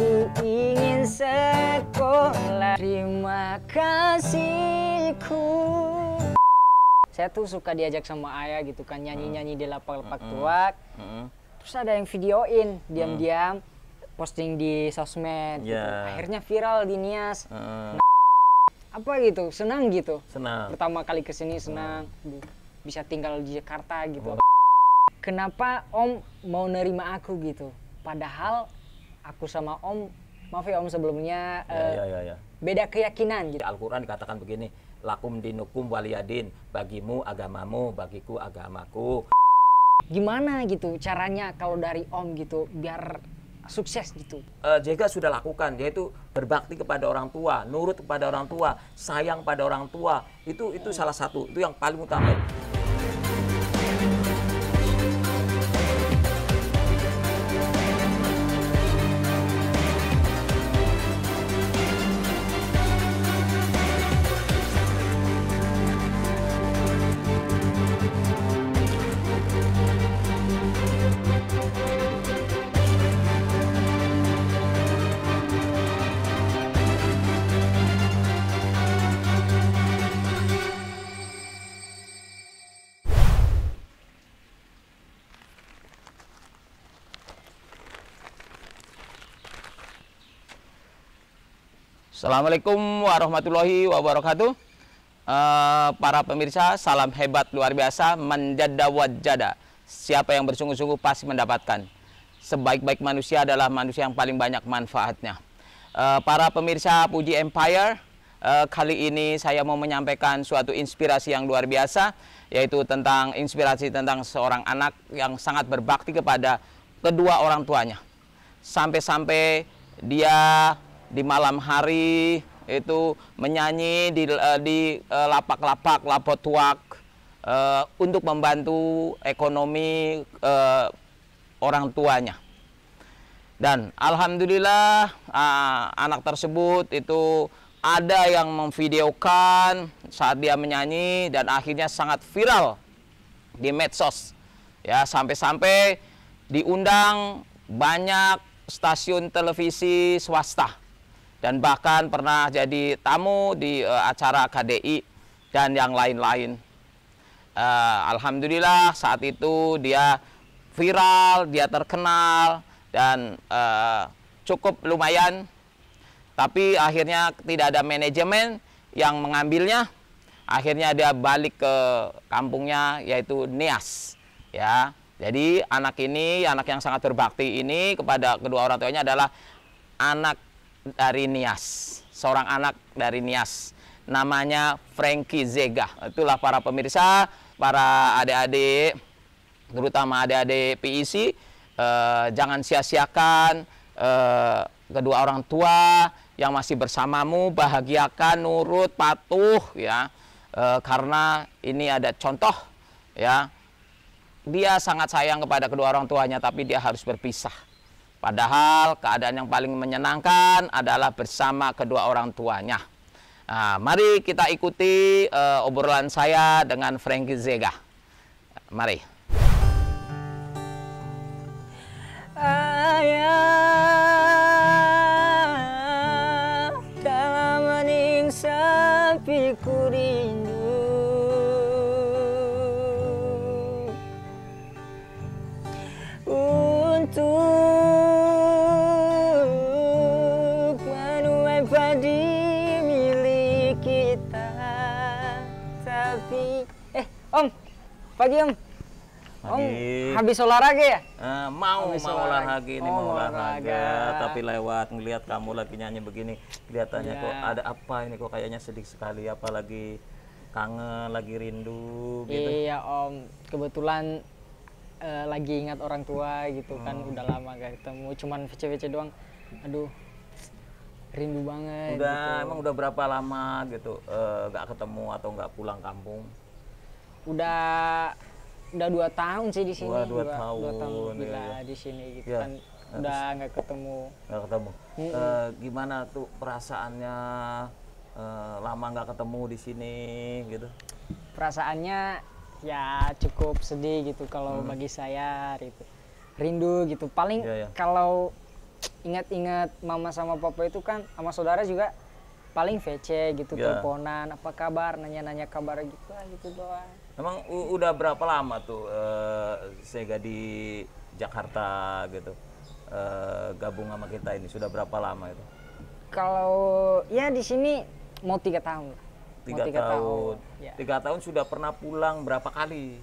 Aku ingin sekolah. Terima kasihku. Saya tuh suka diajak sama ayah gitu kan, nyanyi-nyanyi di lapak-lapak tuak. Terus ada yang videoin, diam-diam posting di sosmed gitu. Akhirnya viral di Nias. Apa gitu, senang gitu. Senang. Pertama kali kesini senang, bisa tinggal di Jakarta gitu. Kenapa Om mau nerima aku gitu? Padahal aku sama Om, maaf ya Om sebelumnya, beda keyakinan gitu. Al-Quran dikatakan begini, lakum dinukum waliyadin, bagimu agamamu, bagiku agamaku. Gimana gitu caranya kalau dari Om gitu biar sukses gitu? Jega sudah lakukan, yaitu berbakti kepada orang tua, nurut kepada orang tua, sayang pada orang tua. Itu salah satu, itu yang paling utama. Assalamualaikum warahmatullahi wabarakatuh. Para pemirsa, salam hebat luar biasa, manjada wajada. Siapa yang bersungguh-sungguh pasti mendapatkan. Sebaik-baik manusia adalah manusia yang paling banyak manfaatnya. Para pemirsa Puji Empire, kali ini saya mau menyampaikan suatu inspirasi yang luar biasa, yaitu tentang inspirasi tentang seorang anak yang sangat berbakti kepada kedua orang tuanya. Sampai-sampai dia di malam hari itu menyanyi di lapak-lapak lapotuak untuk membantu ekonomi orang tuanya. Dan alhamdulillah anak tersebut itu ada yang memvideokan saat dia menyanyi dan akhirnya sangat viral di medsos. Ya, sampai-sampai diundang banyak stasiun televisi swasta. Dan bahkan pernah jadi tamu di acara KDI dan yang lain-lain. Alhamdulillah saat itu dia viral, dia terkenal dan cukup lumayan. Tapi akhirnya tidak ada manajemen yang mengambilnya. Akhirnya dia balik ke kampungnya, yaitu Nias. Ya, jadi anak ini, anak yang sangat berbakti ini kepada kedua orang tuanya adalah anak dari Nias, seorang anak dari Nias, namanya Frankie Zega. Itulah para pemirsa, para adik-adik, terutama adik-adik PIC, jangan sia-siakan kedua orang tua yang masih bersamamu, bahagiakan, nurut, patuh, ya, karena ini ada contoh, ya, dia sangat sayang kepada kedua orang tuanya, tapi dia harus berpisah. Padahal keadaan yang paling menyenangkan adalah bersama kedua orang tuanya. Nah, mari kita ikuti obrolan saya dengan Frankie Zega. Mari. Ayah, dalam hening sepi ku rindu. Untuk menuai padi milik kita. Tapi Om, pagi Om. Om habis olahraga ya? Mau olahraga ini, mau olahraga. Tapi lewat ngelihat kamu lagi nyanyi begini, kelihatannya kok ada apa ini, kok kayaknya sedih sekali, apalagi kangen, lagi rindu gitu. Iya Om, kebetulan lagi ingat orang tua gitu kan, udah lama gak ketemu, cuman VC doang. Aduh, rindu banget. Udah gitu. Emang udah berapa lama gitu gak ketemu atau gak pulang kampung? Udah 2 tahun sih di sini. 2 tahun gila di sini gitu ya. kan, udah nggak ketemu. Gimana tuh perasaannya lama nggak ketemu di sini gitu? Perasaannya ya cukup sedih gitu kalau bagi saya gitu. Rindu gitu. Paling kalau ingat-ingat mama sama papa itu kan, sama saudara juga paling VC gitu, teleponan, apa kabar, nanya-nanya kabar gitu lah, gitu doang. Emang udah berapa lama tuh Sega di Jakarta gitu, gabung sama kita ini? Sudah berapa lama itu? Kalau ya di sini mau 3 tahun. 3 tahun. Ya. 3 tahun sudah pernah pulang berapa kali?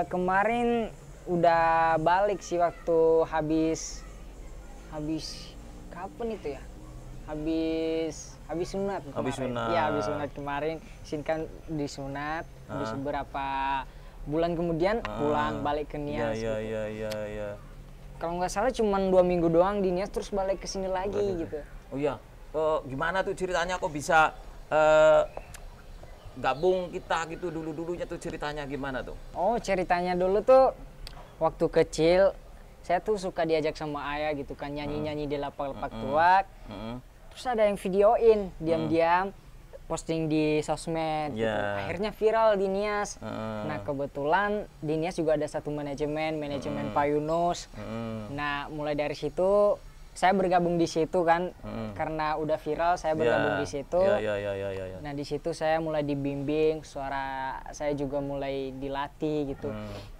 Kemarin udah balik sih waktu habis kapan itu ya? Habis sunat kemarin. Habis sunat. Iya, habis sunat kemarin. Sini kan disunat, habis beberapa bulan kemudian pulang balik ke Nias. Iya. Kalau nggak salah cuma 2 minggu doang di Nias, terus balik ke sini lagi gitu. Oh iya, gimana tuh ceritanya kok bisa gabung kita gitu, dulunya tuh ceritanya gimana tuh? Oh, ceritanya dulu tuh waktu kecil saya tuh suka diajak sama ayah gitu kan, nyanyi-nyanyi di lapak-lapak tuak. Terus ada yang videoin diam-diam, posting di sosmed gitu. Akhirnya viral di Nias. Nah, kebetulan di Nias juga ada satu manajemen Pak Yunus. Nah, mulai dari situ saya bergabung di situ kan, karena udah viral saya bergabung di situ. Nah, di situ saya mulai dibimbing, suara saya juga mulai dilatih gitu.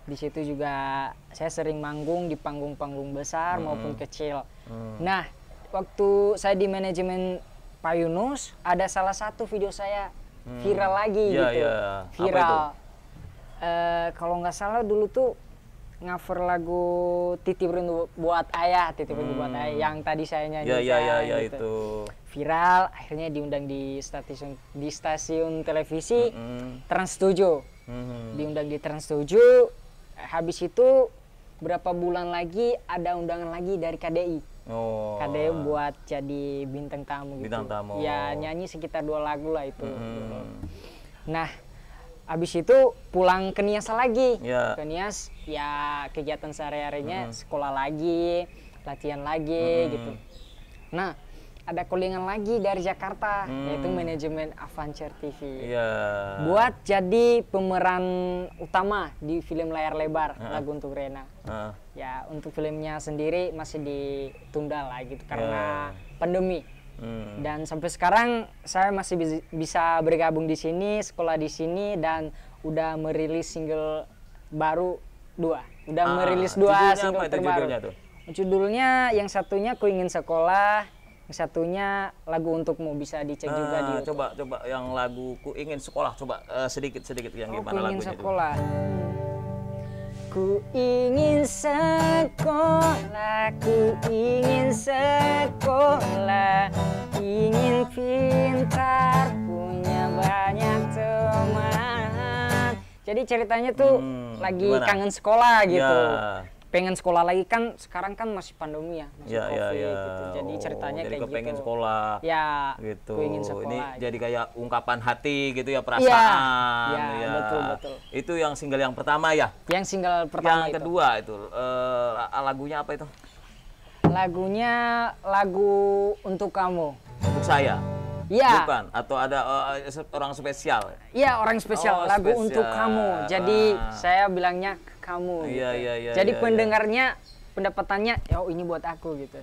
Di situ juga saya sering manggung di panggung-panggung besar maupun kecil. Nah, waktu saya di manajemen Pak Yunus, ada salah satu video saya viral lagi gitu. Viral. Kalau nggak salah dulu tuh cover lagu Titip Rindu Buat Ayah, Titip Rindu Buat Ayah yang tadi saya nyanyikan gitu. Itu. Viral, akhirnya diundang di stasiun televisi Trans 7. Diundang di Trans 7. Habis itu berapa bulan lagi ada undangan lagi dari KDI. KDI buat jadi bintang tamu gitu. Bintang tamu. Ya, nyanyi sekitar 2 lagu lah itu. Nah, habis itu pulang ke Nias lagi. Ke Nias ya kegiatan sehari-harinya sekolah lagi, latihan lagi gitu. Nah, ada callingan lagi dari Jakarta, yaitu manajemen Avancer TV. Buat jadi pemeran utama di film layar lebar Lagu Untuk Rena. Ya, untuk filmnya sendiri masih ditunda lah gitu karena pandemi. Dan sampai sekarang saya masih bisa bergabung di sini, sekolah di sini, dan udah merilis single baru 2. Udah merilis 2 single terbaru. Judulnya yang satunya Ku Ingin Sekolah, yang satunya Lagu Untukmu, bisa dicek juga di YouTube. Coba yang lagu Ku Ingin Sekolah, coba sedikit yang gimana lagunya itu. Ku ingin sekolah, ku ingin sekolah, ingin pintar, punya banyak teman. Jadi ceritanya tuh lagi kangen sekolah gitu. Pengen sekolah lagi kan, sekarang kan masih pandemi ya, masih COVID gitu. Jadi ceritanya jadi kayak gitu. Pengen sekolah. Ya, gitu. Ku ingin sekolah. Ini jadi kayak ungkapan hati gitu ya, perasaan. Ya, betul. Itu yang single yang pertama ya? Yang single pertama yang kedua itu, lagunya apa itu? Lagunya Lagu Untuk Kamu. Untuk saya? Iya. Bukan? Atau ada orang spesial? Iya, orang spesial. Lagu spesial. Untuk Kamu. Jadi saya bilangnya kamu. Iya. Jadi pendengarnya pendapatannya, oh ini buat aku gitu.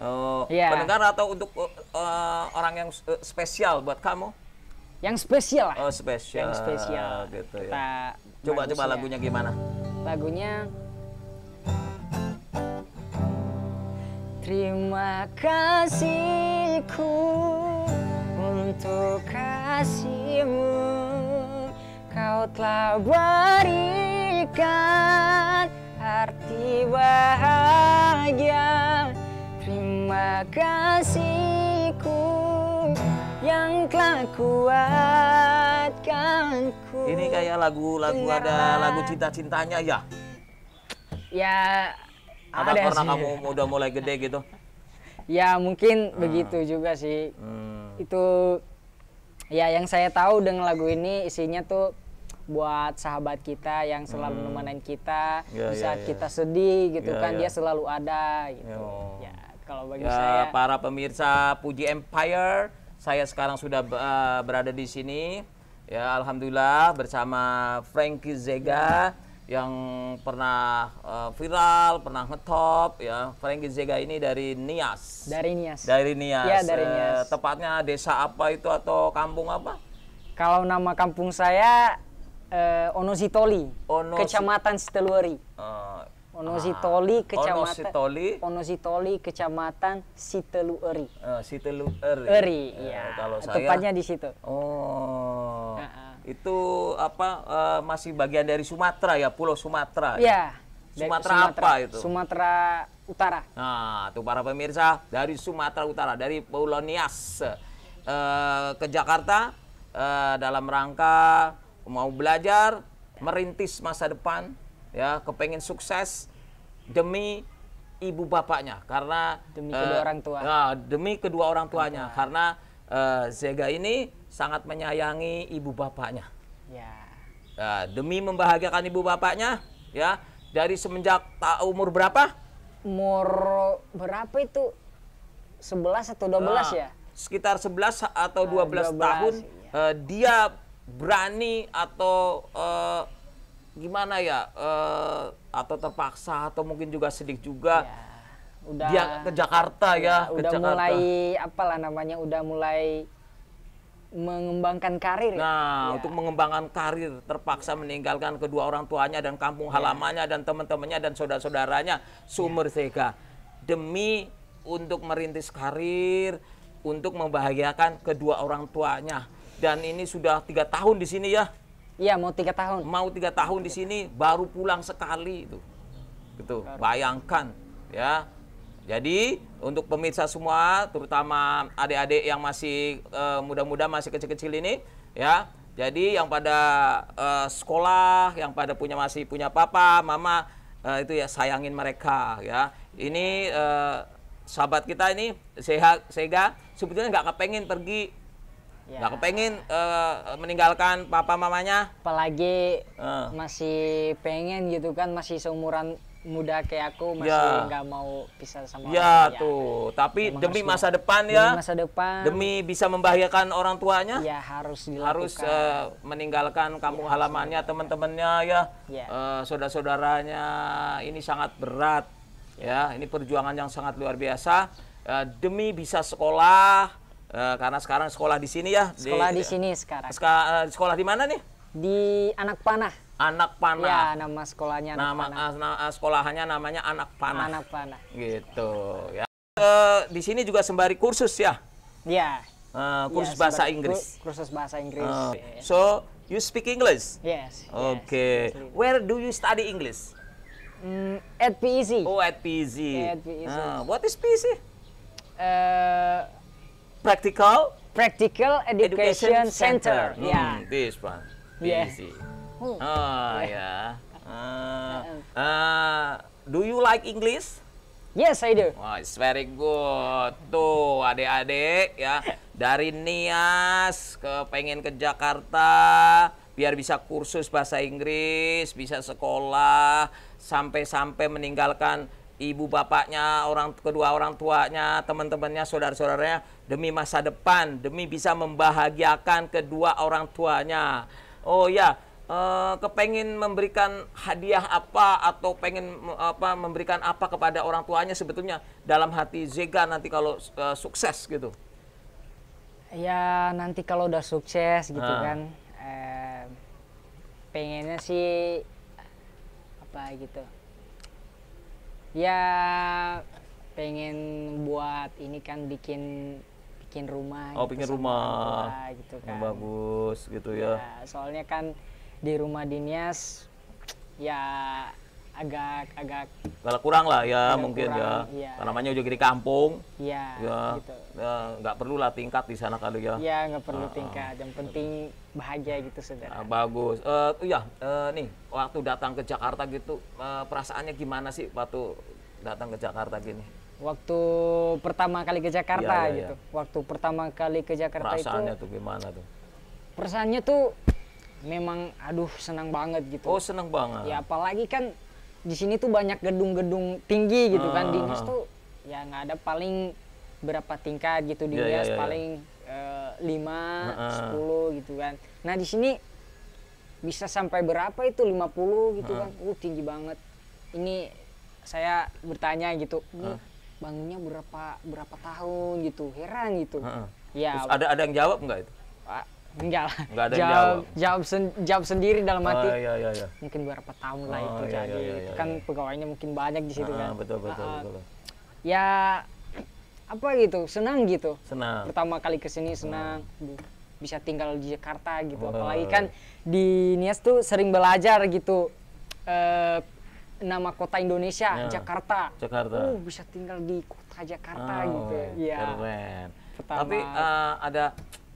Pendengar atau untuk orang yang spesial buat kamu? Yang spesial lah. Spesial. Yang spesial. Gitu ya. Coba lagunya gimana? Lagunya Terima kasihku untuk kasihmu, kau telah berikan arti bahagia. Terima kasihku yang telah kuatkanku. Ini kayak lagu ada lagu cinta-cintanya ya? Ya, ada karena kamu udah mulai gede gitu? Ya mungkin begitu juga sih. Itu ya yang saya tahu dengan lagu ini isinya tuh buat sahabat kita yang selalu nemenin kita di saat kita sedih gitu kan, dia selalu ada gitu. Ya kalau bagi saya. Para pemirsa Puji Empire, saya sekarang sudah berada di sini ya, alhamdulillah bersama Frankie Zega yang pernah viral, pernah ngetop ya. Frankie Zega ini dari Nias. Dari Nias. Dari Nias. Ya, dari Nias. Tepatnya desa apa itu atau kampung apa? Kalau nama kampung saya Onositoli, Kecamatan Siteluari. Onositoli, Kecamatan Siteluari. Siteluari. Ya. Kalau saya Tepatnya di situ. Oh. Itu apa masih bagian dari Sumatera ya, Pulau Sumatera. Iya. Sumatera apa itu? Sumatera Utara. Nah, tuh para pemirsa dari Sumatera Utara, dari Pulau Nias ke Jakarta dalam rangka mau belajar, merintis masa depan, ya, kepengen sukses demi ibu bapaknya, karena Demi kedua orang tua. Demi kedua orang tuanya, karena Zega ini sangat menyayangi ibu bapaknya. Ya. Demi membahagiakan ibu bapaknya, ya, dari semenjak umur berapa? Umur berapa itu? 11 atau 12 ya? Sekitar 11 atau 12 tahun, iya. dia berani atau gimana ya, atau terpaksa atau mungkin juga sedih juga. Ya. Udah, dia ke Jakarta ya, ke udah Jakarta. mulai apalah namanya, udah mulai mengembangkan karir. Nah, ya. untuk mengembangkan karir terpaksa meninggalkan kedua orang tuanya dan kampung halamannya dan teman-temannya dan saudara-saudaranya seumur Zega demi untuk merintis karir, untuk membahagiakan kedua orang tuanya. Dan ini sudah 3 tahun di sini ya. Iya, mau 3 tahun. Mau 3 tahun di sini, baru pulang sekali itu. Gitu. Bayangkan ya. Jadi untuk pemirsa semua, terutama adik-adik yang masih muda-muda, masih kecil-kecil ini, ya. Jadi yang pada sekolah, yang pada masih punya papa, mama, itu ya sayangin mereka, ya. Ini sahabat kita ini, Zega, sebetulnya nggak kepengen pergi, nggak kepengen meninggalkan papa mamanya. Apalagi masih pengen gitu kan, masih seumuran muda kayak aku, masih nggak mau pisah sama orang tua. Tuh, tapi demi masa depan ya, demi masa depan, demi bisa membahagiakan orang tuanya, ya harus dilakukan. harus meninggalkan kampung halamannya, teman-temannya ya, saudara-saudaranya. Ini sangat berat ya, ini perjuangan yang sangat luar biasa demi bisa sekolah, karena sekarang sekolah di sini ya. Sekolah di sini sekarang. Sekolah di mana nih? Di Anak Panah. Anak Panah. Ya, nama sekolahnya Anak Panah. Sekolahannya namanya Anak Panah. Anak Panah. Gitu ya. Di sini juga sembari kursus ya. Ya. Kursus bahasa Inggris. Kursus bahasa Inggris. So you speak English? Yes. Okay. Yes, Where do you study English? At PEC. Oh, at PEC. At PEC. What is PEC? Practical Education Center. Yeah. This one. Yes. PEC. Ya. Do you like English? Yes, I do. Wah, it's very good. Tuh, adik-adik ya, dari Nias pengen ke Jakarta biar bisa kursus bahasa Inggris, bisa sekolah, sampai meninggalkan ibu bapaknya, kedua orang tuanya, teman-temannya, saudara-saudaranya demi masa depan, demi bisa membahagiakan kedua orang tuanya. Oh ya, kepengen memberikan hadiah apa atau pengen memberikan apa kepada orang tuanya sebetulnya dalam hati Zega nanti kalau sukses gitu? Ya nanti kalau udah sukses gitu kan, pengennya sih apa gitu. Ya pengen buat ini kan bikin rumah. Oh, gitu, bikin rumah gitu kan. yang bagus gitu ya. Soalnya kan di rumah di Nias ya agak kurang lah ya, mungkin kurang, ya. Namanya juga di kampung. Iya, ya, gitu. Nggak perlu lah tingkat di sana kali ya. Iya, nggak perlu tingkat. Yang penting bahagia gitu, saudara. Bagus. Nih, waktu datang ke Jakarta gitu, perasaannya gimana sih waktu datang ke Jakarta gini? Waktu pertama kali ke Jakarta gitu. Ya. Waktu pertama kali ke Jakarta perasaannya itu. Tuh gimana tuh? Perasaannya tuh memang senang banget gitu. Oh, senang banget. Ya apalagi kan di sini tuh banyak gedung-gedung tinggi gitu kan. Di Nias tuh ya nggak ada, paling berapa tingkat gitu di Nias, paling 5, 10 gitu kan. Nah di sini bisa sampai berapa itu 50 gitu kan. Tinggi banget. Ini saya bertanya gitu, ini bangunnya berapa tahun gitu, heran gitu. Ya. Terus ada yang jawab nggak itu? Enggak lah. Nggak ada yang jawab. Jawab sendiri dalam hati. Iya. Mungkin berapa tahun lah itu Iya, jadi. iya, Itu iya, kan iya. pegawainya mungkin banyak di situ kan. Betul. Ya apa gitu, senang gitu. Senang. Pertama kali kesini senang. Bisa tinggal di Jakarta gitu. Apalagi kan di Nias tuh sering belajar gitu. Nama kota Indonesia, Jakarta. Bisa tinggal di kota Jakarta gitu. Iya. Keren. Pertama. Tapi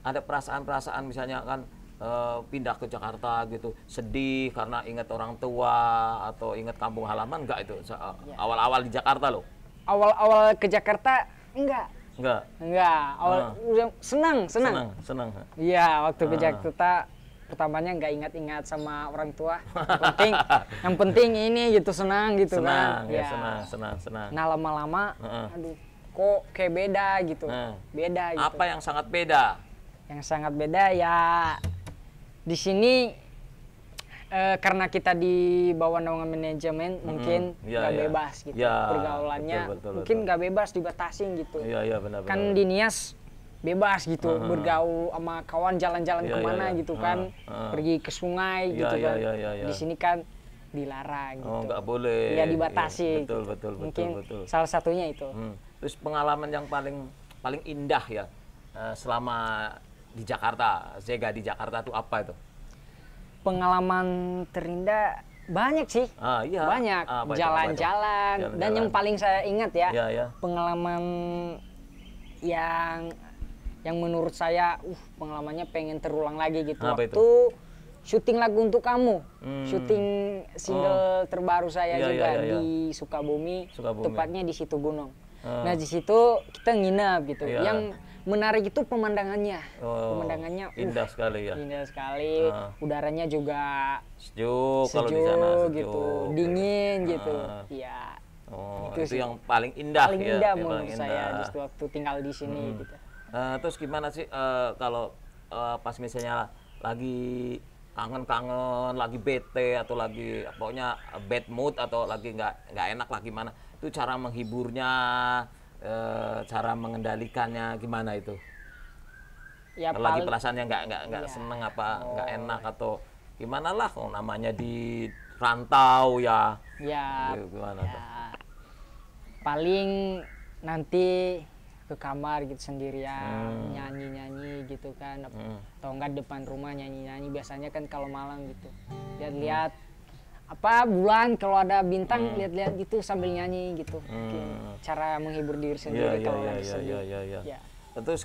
ada perasaan-perasaan misalnya kan pindah ke Jakarta gitu, sedih karena ingat orang tua atau ingat kampung halaman nggak itu awal-awal di Jakarta loh? Awal-awal ke Jakarta enggak. Nggak. Udah senang. Iya, waktu ke Jakarta pertamanya nggak ingat-ingat sama orang tua. Yang penting ini gitu, senang gitu kan. Senang. Nah lama-lama, aduh, kok kayak beda gitu. Beda gitu. Apa yang sangat beda? Yang sangat beda ya di sini karena kita di bawah naungan manajemen mungkin nggak bebas gitu. Pergaulannya mungkin nggak bebas, dibatasin gitu. Iya, benar. Kan di Nias bebas gitu, bergaul sama kawan, jalan-jalan kemana gitu kan, pergi ke sungai gitu kan. Di sini kan dilarang gitu. Nggak boleh. Ya dibatasi. Betul. Mungkin salah satunya itu. Terus pengalaman yang paling indah ya selama di Jakarta, Zega di Jakarta itu apa itu? Pengalaman terindah banyak sih. Iya. Banyak. Jalan-jalan. Dan yang paling saya ingat ya, pengalaman yang menurut saya pengalamannya pengen terulang lagi gitu. Waktu syuting lagu Untuk Kamu, syuting single terbaru saya juga di Sukabumi, tepatnya di Situ Gunung. Nah di situ kita nginep gitu. Yang menarik itu pemandangannya. Pemandangannya indah sekali ya. Indah sekali. Udaranya juga sejuk kalau di sana, gitu, dingin gitu. Iya. Itu yang paling indah paling ya. Indah menurut saya justru waktu tinggal di sini gitu. Terus gimana sih kalau pas misalnya lagi kangen-kangen, lagi bete atau lagi pokoknya bad mood atau lagi nggak enak lah gimana? Itu cara menghiburnya, cara mengendalikannya gimana itu? Ya, lagi perasaannya nggak seneng apa nggak enak atau gimana lah, namanya di rantau ya. Gimana tuh? Paling nanti ke kamar gitu sendirian, nyanyi gitu kan, atau enggak depan rumah nyanyi biasanya kan kalau malam gitu, lihat bulan kalau ada bintang, lihat gitu sambil nyanyi gitu. Mungkin cara menghibur diri sendiri kalau lagi sedih. Terus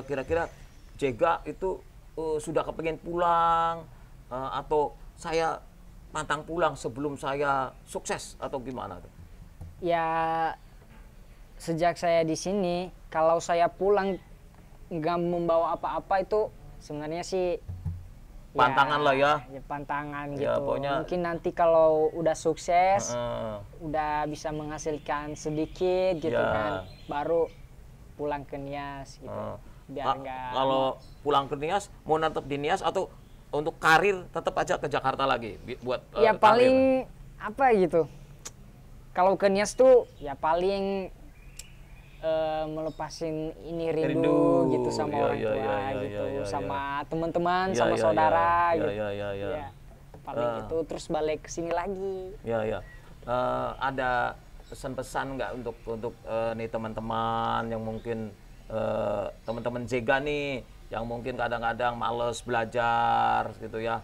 kira-kira Jega itu sudah kepengen pulang atau saya pantang pulang sebelum saya sukses atau gimana tuh? Ya sejak saya di sini, kalau saya pulang nggak membawa apa-apa itu sebenarnya sih pantangan lah ya. Pantangan ya, gitu. Pokoknya... Mungkin nanti kalau udah sukses, udah bisa menghasilkan sedikit gitu kan, baru pulang ke Nias gitu. Biar nggak. Kalau pulang ke Nias, mau tetap di Nias atau untuk karir tetap aja ke Jakarta lagi buat ya paling apa gitu. Kalau ke Nias tuh ya paling melepasin ini rindu gitu sama orang tua gitu, sama teman-teman, sama saudara gitu. Ya, paling itu terus balik ke sini lagi. Ada pesan-pesan nggak untuk nih teman-teman yang mungkin teman-teman Jega nih yang mungkin kadang-kadang males belajar gitu ya,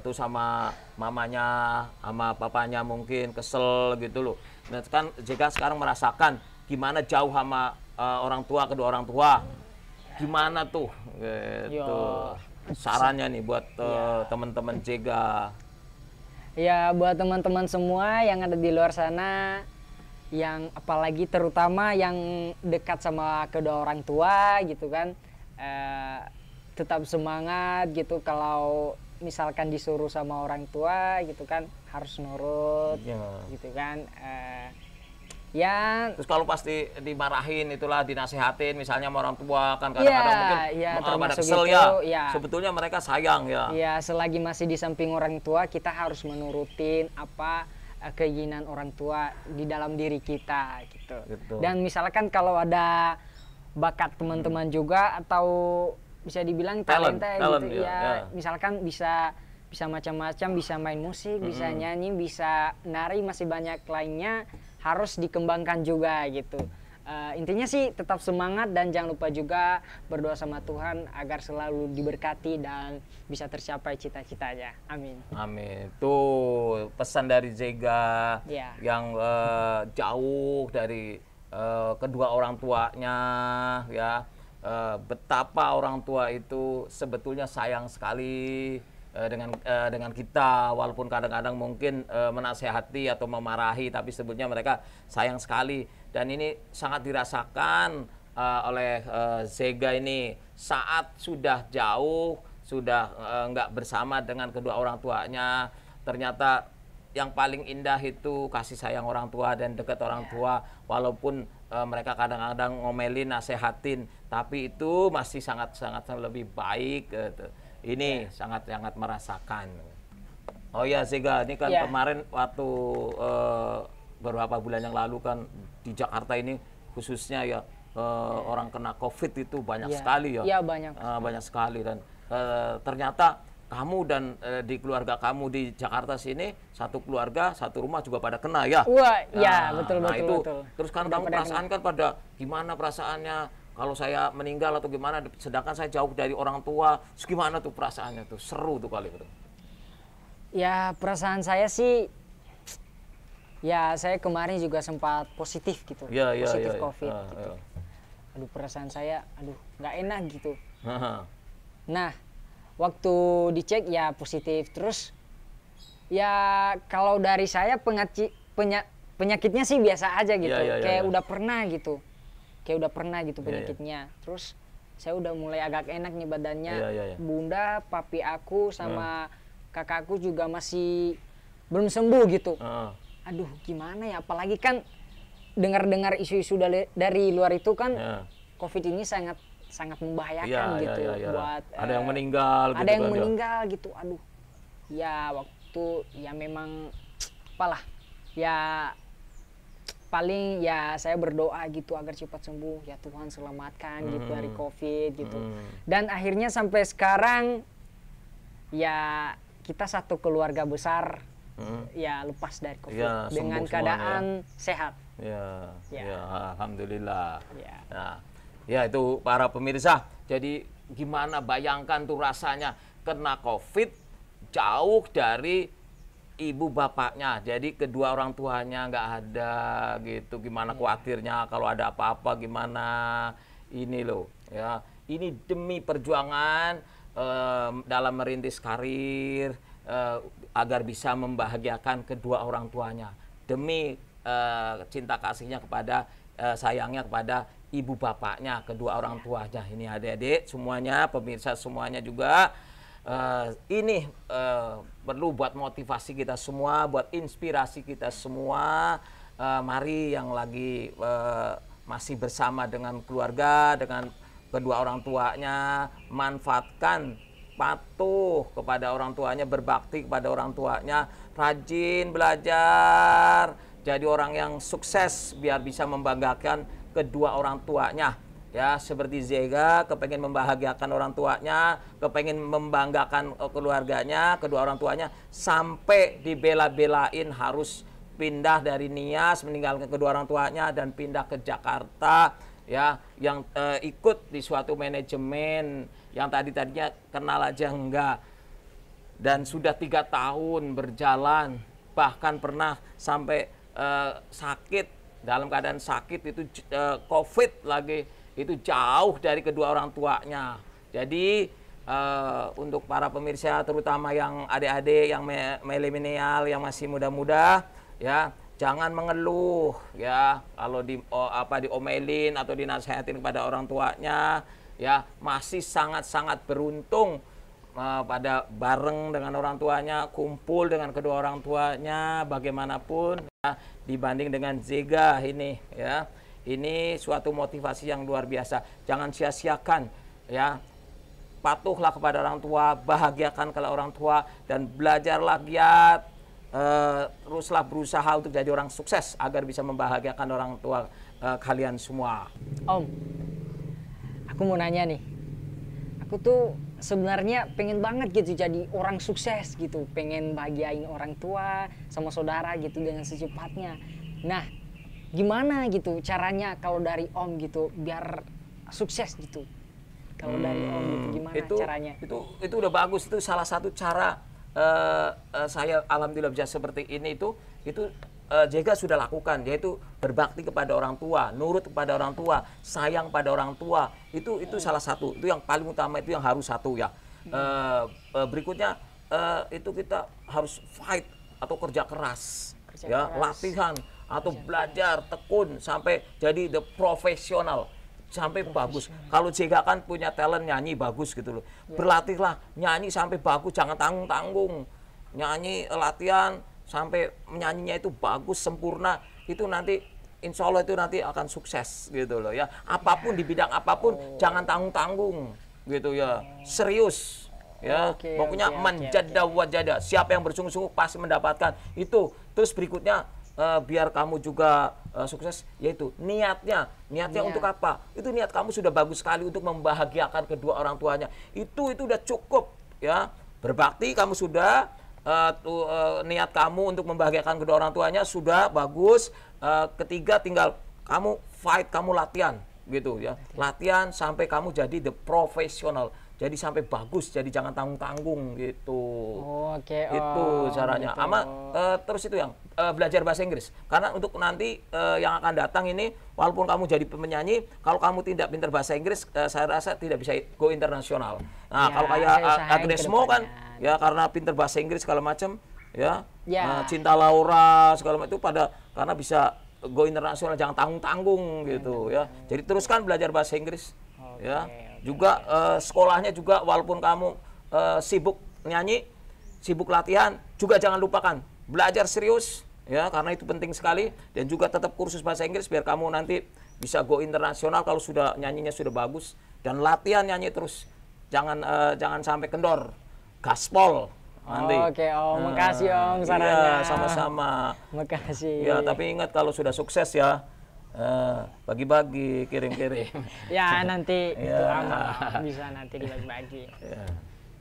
tuh sama mamanya, sama papanya mungkin kesel gitu loh. Nah kan Jega sekarang merasakan gimana jauh sama kedua orang tua, gimana tuh gitu. Sarannya nih buat teman-teman Jega. Ya buat teman-teman semua yang ada di luar sana, yang apalagi terutama yang dekat sama kedua orang tua gitu kan, tetap semangat gitu. Kalau misalkan disuruh sama orang tua gitu kan harus nurut gitu kan. Ya, Terus kalau pasti dimarahin itulah dinasehatin misalnya sama orang tua kan kadang-kadang mungkin pada termasuk kesel itu, ya. ya. Sebetulnya mereka sayang ya. Ya, selagi masih di samping orang tua, kita harus menurutin apa keinginan orang tua di dalam diri kita gitu. Gitu. Dan misalkan kalau ada bakat teman-teman juga atau bisa dibilang talenta talent, gitu ya. misalkan bisa macam-macam, bisa main musik, bisa nyanyi, bisa nari, masih banyak lainnya, harus dikembangkan juga gitu. Intinya sih tetap semangat dan jangan lupa juga berdoa sama Tuhan agar selalu diberkati dan bisa tercapai cita-citanya. Amin. Amin. Tuh pesan dari Zega Ya. yang jauh dari kedua orang tuanya ya. Betapa orang tua itu sebetulnya sayang sekali dengan kita, walaupun kadang-kadang mungkin menasehati atau memarahi, tapi sebetulnya mereka sayang sekali. Dan ini sangat dirasakan oleh Zega ini saat sudah jauh, sudah nggak bersama dengan kedua orang tuanya. Ternyata yang paling indah itu kasih sayang orang tua dan dekat orang tua, walaupun mereka kadang-kadang ngomelin, nasehatin, tapi itu masih sangat-sangat lebih baik gitu. Ini sangat-sangat merasakan. Oh ya Zega, ini kan kemarin waktu beberapa bulan yang lalu kan di Jakarta ini khususnya ya orang kena COVID itu banyak sekali ya. Iya banyak. Banyak sekali dan ternyata kamu dan di keluarga kamu di Jakarta sini satu keluarga satu rumah juga pada kena ya. Wah, ya betul. Terus kan kamu perasaan kan pada gimana perasaannya? Kalau saya meninggal atau gimana, sedangkan saya jauh dari orang tua, gimana tuh perasaannya tuh? Seru tuh kali itu. Ya perasaan saya sih, ya saya kemarin juga sempat positif gitu, positif COVID gitu. Aduh perasaan saya, nggak enak gitu. Nah, waktu dicek ya positif, terus ya kalau dari saya penyakitnya sih biasa aja gitu, kayak udah pernah gitu. Penyakitnya. Terus saya udah mulai agak enak nih badannya. Bunda, papi aku sama kakakku juga masih belum sembuh gitu. Aduh, gimana ya? Apalagi kan dengar-dengar isu-isu dari luar itu kan COVID ini sangat membahayakan gitu buat ada yang meninggal gitu. Ada yang meninggal gitu. Aduh. Ya waktu ya memang apalah. Ya paling ya saya berdoa gitu agar cepat sembuh, ya Tuhan selamatkan gitu dari COVID gitu. Dan akhirnya sampai sekarang ya kita satu keluarga besar ya lepas dari COVID dengan keadaan sehat. Ya, alhamdulillah. Nah, ya itu para pemirsa. Jadi gimana bayangkan tuh rasanya kena COVID jauh dari ibu bapaknya, jadi kedua orang tuanya nggak ada gitu. Gimana khawatirnya kalau ada apa-apa gimana ini loh ya. Ini demi perjuangan dalam merintis karir agar bisa membahagiakan kedua orang tuanya, demi cinta kasihnya kepada sayangnya kepada ibu bapaknya, kedua orang tuanya. Ini adik-adik semuanya, pemirsa semuanya juga. Ini perlu buat motivasi kita semua, buat inspirasi kita semua. Mari yang lagi masih bersama dengan keluarga, dengan kedua orang tuanya, manfaatkan, patuh kepada orang tuanya, berbakti kepada orang tuanya, rajin belajar, jadi orang yang sukses biar bisa membanggakan kedua orang tuanya. Ya, seperti Zega kepengen membahagiakan orang tuanya, kepengen membanggakan keluarganya, kedua orang tuanya, sampai dibela-belain harus pindah dari Nias, meninggalkan kedua orang tuanya dan pindah ke Jakarta, ya, yang ikut di suatu manajemen yang tadinya kenal aja enggak, dan sudah 3 tahun berjalan, bahkan pernah sampai sakit, dalam keadaan sakit itu COVID lagi. Itu jauh dari kedua orang tuanya. Jadi untuk para pemirsa terutama yang adik-adik, yang milenial, yang masih muda-muda, ya jangan mengeluh ya kalau diomelin atau dinasihatin kepada orang tuanya, ya masih sangat-sangat beruntung pada bareng dengan orang tuanya, kumpul dengan kedua orang tuanya bagaimanapun. dibanding dengan Zega ini ya. Ini suatu motivasi yang luar biasa. Jangan sia-siakan ya. Patuhlah kepada orang tua, bahagiakan kalau orang tua, dan belajarlah giat. Teruslah berusaha untuk jadi orang sukses agar bisa membahagiakan orang tua kalian semua. Om, aku mau nanya nih. Aku tuh sebenarnya pengen banget gitu jadi orang sukses gitu, pengen bahagiain orang tua sama saudara gitu dengan secepatnya. Nah, gimana gitu caranya kalau dari Om gitu biar sukses gitu? Kalau dari Om gitu gimana caranya? Itu udah bagus, itu salah satu cara saya alhamdulillah bisa seperti ini itu Jega sudah lakukan, yaitu berbakti kepada orang tua, nurut kepada orang tua, sayang pada orang tua. Itu salah satu, itu yang paling utama, itu yang harus satu ya. Berikutnya itu kita harus fight atau kerja keras, latihan atau belajar tekun sampai jadi the profesional, sampai bagus. Kalau Jega kan punya talent nyanyi bagus gitu loh. Berlatihlah nyanyi sampai bagus, jangan tanggung-tanggung. Nyanyi latihan sampai nyanyinya itu bagus, sempurna, itu nanti insya Allah itu nanti akan sukses gitu loh ya. Apapun di bidang apapun jangan tanggung-tanggung gitu ya. Serius ya. Pokoknya manjada wajada. Siapa yang bersungguh-sungguh pasti mendapatkan itu. Terus berikutnya biar kamu juga sukses, yaitu niatnya untuk apa? Itu niat kamu sudah bagus sekali untuk membahagiakan kedua orang tuanya. Itu udah cukup ya. Berbakti kamu sudah, niat kamu untuk membahagiakan kedua orang tuanya sudah bagus. Ketiga tinggal kamu fight, kamu latihan gitu ya. Latihan sampai kamu jadi the professional. Jadi sampai bagus, jadi jangan tanggung-tanggung gitu. Itu caranya. Terus itu yang belajar bahasa Inggris. Karena untuk nanti yang akan datang ini, walaupun kamu jadi penyanyi, kalau kamu tidak pintar bahasa Inggris, saya rasa tidak bisa go internasional. Nah, kalau kayak Agnes Mo kan, ya karena pintar bahasa Inggris segala macam, ya, Cinta Laura segala macam itu karena bisa go internasional, jangan tanggung-tanggung gitu ya. Jadi teruskan belajar bahasa Inggris, ya. Juga sekolahnya juga, walaupun kamu sibuk nyanyi, sibuk latihan, juga jangan lupakan belajar serius ya, karena itu penting sekali. Dan juga tetap kursus bahasa Inggris biar kamu nanti bisa go internasional kalau sudah nyanyinya sudah bagus. Dan latihan nyanyi terus, jangan sampai kendor, gaspol nanti. Makasih Om sarannya. Iya, sama-sama. Makasih. Ya, tapi ingat kalau sudah sukses ya, bagi-bagi, kirim-kirim. Ya nanti itu aman, bisa nanti dibagi-bagi.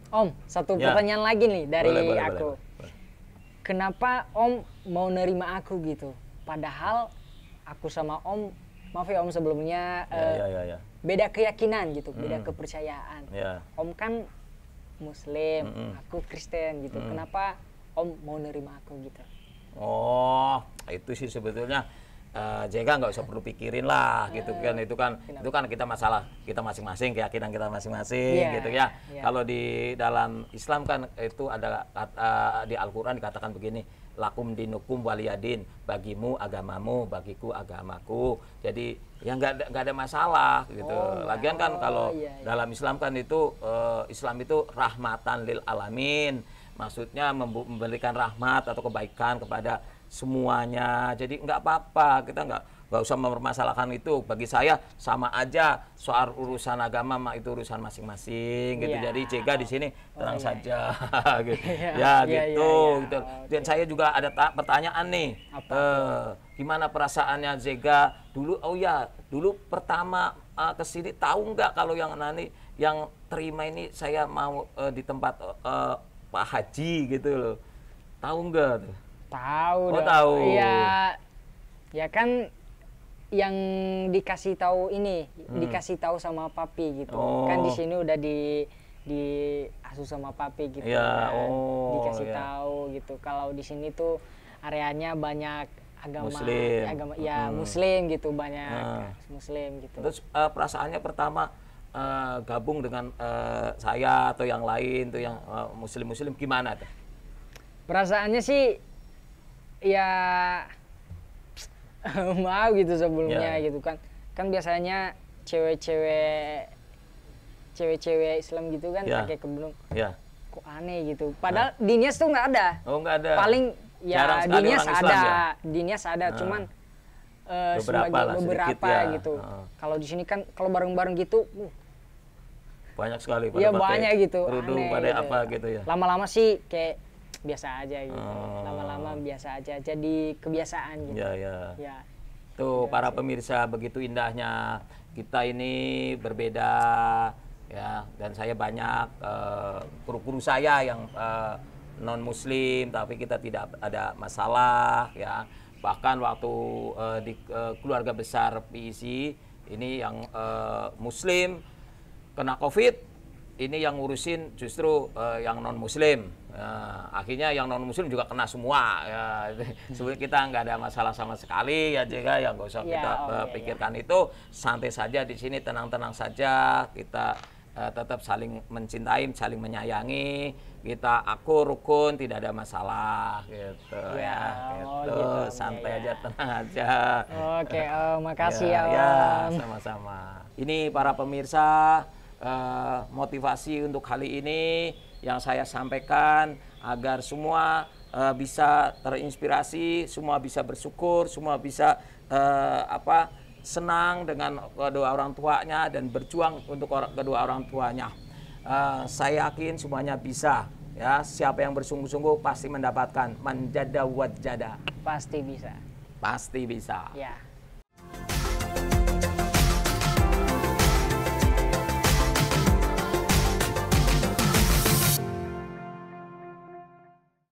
Om, satu pertanyaan lagi nih dari aku. Kenapa Om mau nerima aku gitu? Padahal aku sama Om, maaf ya Om sebelumnya, beda keyakinan gitu, beda kepercayaan. Om kan Muslim, aku Kristen gitu. Kenapa Om mau nerima aku gitu? Oh, itu sih sebetulnya Jega nggak usah perlu pikirin lah gitu kan. Itu kan kita masalah kita masing-masing, keyakinan kita masing-masing gitu ya. Kalau di dalam Islam kan itu ada di Al-Qur'an dikatakan begini, lakum dinukum waliyadin, bagimu agamamu, bagiku agamaku. Jadi ya nggak ada masalah gitu. Lagian kan kalau dalam Islam kan itu Islam itu rahmatan lil alamin. Maksudnya memberikan rahmat atau kebaikan kepada semuanya. Jadi nggak apa-apa, kita nggak usah mempermasalahkan itu. Bagi saya sama aja, soal urusan agama mah itu urusan masing-masing gitu. Jadi Jega di sini tenang saja gitu. Gitu. Dan saya juga ada pertanyaan nih. Gimana perasaannya Jega dulu? Dulu pertama ke sini tahu nggak kalau yang terima ini saya mau di tempat Pak Haji gitu loh. Tahu nggak tuh? Tahu dong. Tahu. Ya kan yang dikasih tahu ini, dikasih tahu sama papi gitu. Kan di sini udah diasuh sama papi gitu. Dikasih tahu gitu. Kalau di sini tuh areanya banyak Muslim gitu, banyak Muslim gitu. Terus perasaannya pertama gabung dengan saya atau yang lain tuh yang Muslim gimana tuh? Perasaannya sih ya mau gitu sebelumnya gitu kan biasanya cewek-cewek Islam gitu kan pakai kerudung, kok aneh gitu, padahal di Nias tuh nggak ada. Nggak ada. Jarang Ya sekali di Nias orang Islam ada, ya? di Nias ada, cuman Beberapa lah, sedikit beberapa ya. gitu. Kalau di sini kan kalau bareng-bareng gitu, Banyak sekali. iya pada pakai banyak gitu. kerudung, Aneh pada gitu. apa gitu ya. Lama-lama sih kayak biasa aja gitu. Oh. Lama-lama biasa aja, jadi kebiasaan gitu. Ya, ya. Ya. Tuh para pemirsa, begitu indahnya kita ini berbeda ya, dan saya banyak kru-kru saya yang non muslim, tapi kita tidak ada masalah ya. Bahkan waktu di keluarga besar PIC ini yang muslim kena COVID, ini yang ngurusin justru yang non muslim. Akhirnya yang non muslim juga kena semua ya. Sebenarnya kita nggak ada masalah sama sekali ya, juga yang nggak usah Ya, kita pikirkan itu, santai saja di sini, tenang-tenang saja, kita tetap saling mencintai, saling menyayangi, kita akur rukun, tidak ada masalah gitu ya, gitu. gitu, Santai ya. aja, tenang aja. Oke, makasih ya, Ya, Om. sama-sama. Ini para pemirsa, motivasi untuk kali ini yang saya sampaikan agar semua bisa terinspirasi, semua bisa bersyukur, semua bisa senang dengan kedua orang tuanya dan berjuang untuk kedua orang tuanya. Saya yakin semuanya bisa. Ya, siapa yang bersungguh-sungguh pasti mendapatkan. Man jada wajada. Pasti bisa. Pasti bisa. Ya.